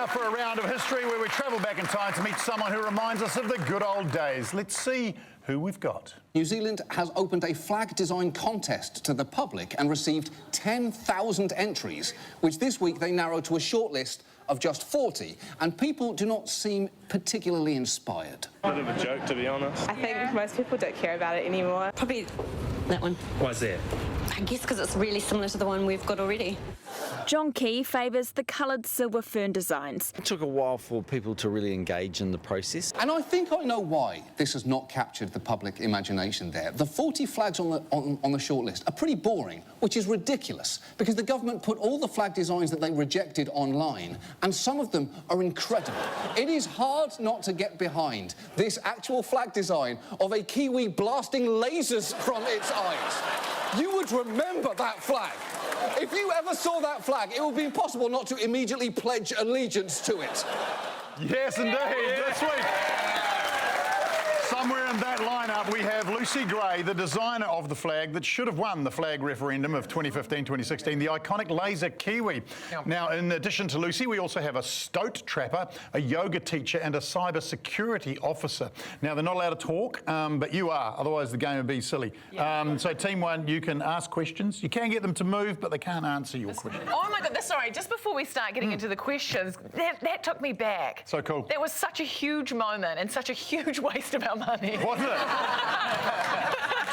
now for a round of history where we travel back in time to meet someone who reminds us of the good old days. Let's see who we've got. New Zealand has opened a flag design contest to the public and received 10,000 entries, which this week they narrowed to a shortlist of just 40, and people do not seem particularly inspired. Bit of a joke, to be honest. I think most people don't care about it anymore. Probably that one. Why's that? I guess because it's really similar to the one we've got already. John Key favours the coloured silver fern designs. It took a while for people to really engage in the process. And I think I know why this has not captured the public imagination there. The 40 flags on the shortlist are pretty boring, which is ridiculous, because the government put all the flag designs that they rejected online, and some of them are incredible. It is hard not to get behind this actual flag design of a Kiwi blasting lasers from its eyes. You would remember that flag. If you ever saw that flag, it would be impossible not to immediately pledge allegiance to it. Yes, indeed. This week, somewhere in that lineup, we have Lucy Gray, the designer of the flag that should have won the flag referendum of 2015-2016, the iconic laser Kiwi. Now, in addition to Lucy, we also have a stoat trapper, a yoga teacher, and a cyber security officer. Now, they're not allowed to talk, but you are, otherwise the game would be silly. So, Team 1, you can ask questions. You can get them to move, but they can't answer your questions. Oh my God, sorry, just before we start getting into the questions, that took me back. So cool. That was such a huge moment and such a huge waste of our money. Wasn't it?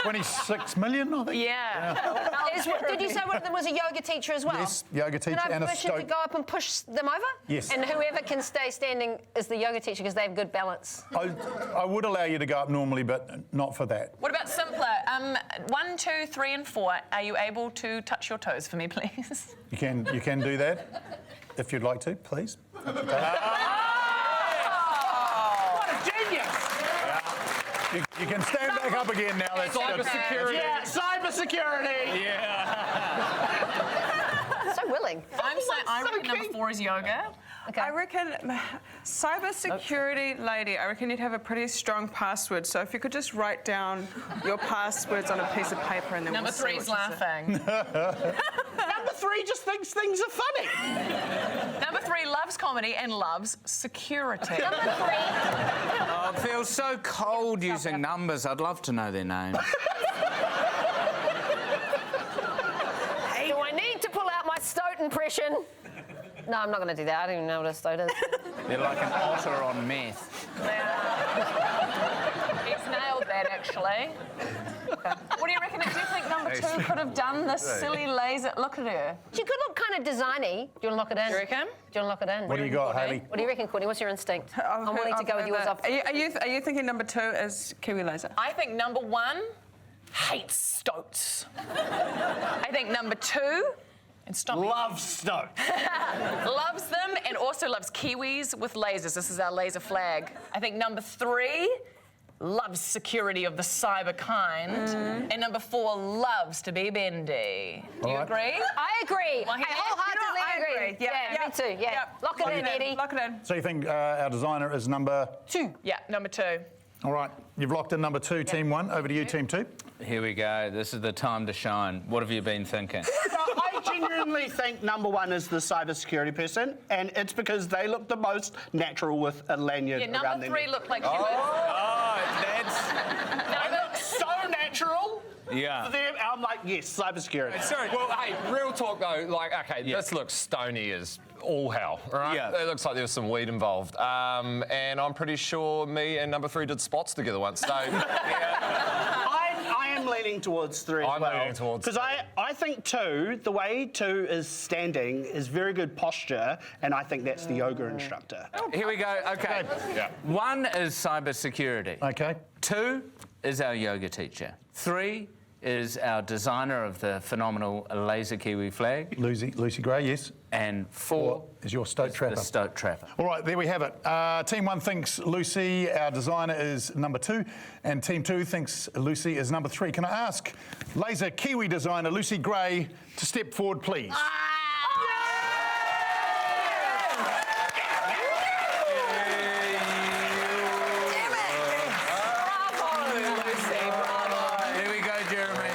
26 million, I think. Yeah. Did you say one of them was a yoga teacher as well? Yes, yoga teacher and and a permission to stoat. go up and push them over? Yes. And whoever can stay standing is the yoga teacher because they have good balance. I would allow you to go up normally, but not for that. What about simpler? 1, 2, 3, and 4. Are you able to touch your toes for me, please? You can do that if you'd like to, please. Oh! What a genius! You can stand back up again now. That's Cyber security. Yeah, cyber security. Yeah. So willing. I'm saying I reckon number 4 is yoga. Okay. I reckon cyber security lady, I reckon you'd have a pretty strong password. So if you could just write down your passwords on a piece of paper and then Number we'll see 3 is what you say. laughing. Number 3 just thinks things are funny. Number 3 loves comedy and loves security. Number 3. Oh, it feels so cold using numbers. I'd love to know their names. Do I need to pull out my stoat impression? No, I'm not going to do that. I don't even know what a stoat is. They're like an otter on meth. He's nailed that, actually. What do you reckon? Do you think number 2 could have done this silly laser? Look at her. She could look kind of designy. Do you want to lock it in? Do you reckon? Do you want to lock it in? What do you got, Hayley? What do you reckon, Courtney? What's your instinct? I'm willing to go with yours. Are you thinking number 2 is Kiwi laser? I think number 1 hates stoats. I think number 2... And stop Love stoat. loves them and also loves Kiwis with lasers. This is our laser flag. I think number 3 loves security of the cyber kind. And number 4 loves to be bendy. Do you agree? I agree. Well, I wholeheartedly agree. Yeah, me too. Yeah. Lock it in, Eddie. Lock it in. So you think our designer is number 2? Yeah, number 2. All right, you've locked in number 2, Team 1. Over to you, Team 2. Here we go. This is the time to shine. What have you been thinking? I genuinely think number 1 is the cyber security person, and it's because they look the most natural with a lanyard Yeah, around number their 3 neck. looked like you. They look so natural. Yeah. For them, I'm like, yes, cyber security. Sorry, well, hey, real talk though, like, okay, this looks stony as all hell, right? Yeah. It looks like there was some weed involved. And I'm pretty sure me and number 3 did spots together once, so... I am leaning towards 3 as I'm well. leaning towards Because I think 2, the way 2 is standing is very good posture, and I think that's the yoga instructor. Here we go. Okay. Yeah. 1 is cyber security. Okay. 2 is our yoga teacher. 3 is our designer of the phenomenal laser Kiwi flag. Lucy Gray, yes. And 4 is your stoat trapper. the stoat trapper. All right, there we have it. Team 1 thinks Lucy, our designer, is number 2, and Team 2 thinks Lucy is number 3. Can I ask laser Kiwi designer Lucy Gray to step forward, please? Here we go, Jeremy.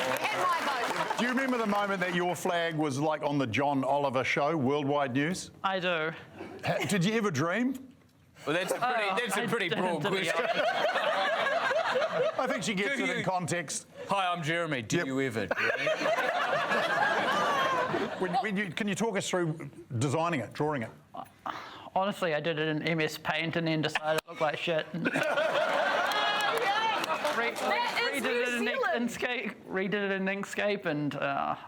Do you remember the moment that your flag was like on the John Oliver show, Worldwide News? I do. Did you ever dream? Well, that's a pretty broad question. I think she gets it in context. Hi, I'm Jeremy. Do you ever dream? Can you talk us through designing it, drawing it? Honestly, I did it in MS Paint and then decided it looked like shit. Redid it in Inkscape and...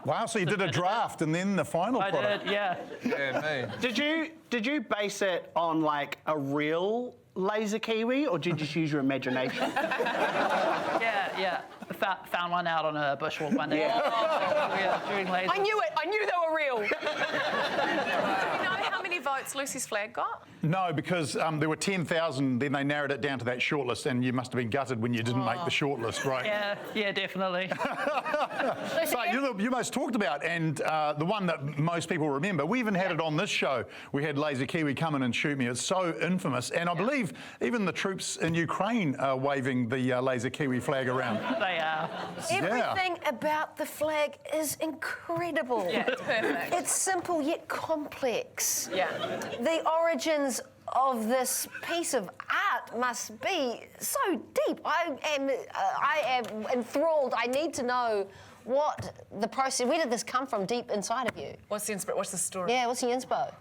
Wow, so you did a draft and then the final product. I did, yeah. Yeah, me. Did you base it on like a real laser Kiwi, or did you just use your imagination? Yeah. Found one out on a bushwalk one day. Yeah, during laser. I knew it. I knew they were real. Do you know how many votes Lucy's flag got? No, because there were 10,000, then they narrowed it down to that shortlist, and you must have been gutted when you didn't make the shortlist, right? Yeah, definitely. But you're the most talked about, and the one that most people remember. We even had it on this show. We had Laser Kiwi come in and shoot me. It's so infamous, and I believe even the troops in Ukraine are waving the Laser Kiwi flag around. They are. Everything about the flag is incredible. Yeah, it's perfect. It's simple yet complex. Yeah. The origins of this piece of art must be so deep. I am enthralled. I need to know what the process. Where did this come from deep inside of you? What's the story? Yeah, what's the inspo?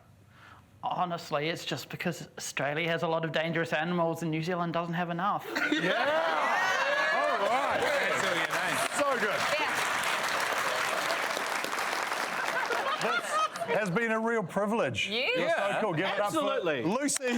Honestly, it's just because Australia has a lot of dangerous animals and New Zealand doesn't have enough. Yeah! All right. That's all your name. So good. This has been a real privilege. Yeah. You're so cool. Give it up for Absolutely. Lucy.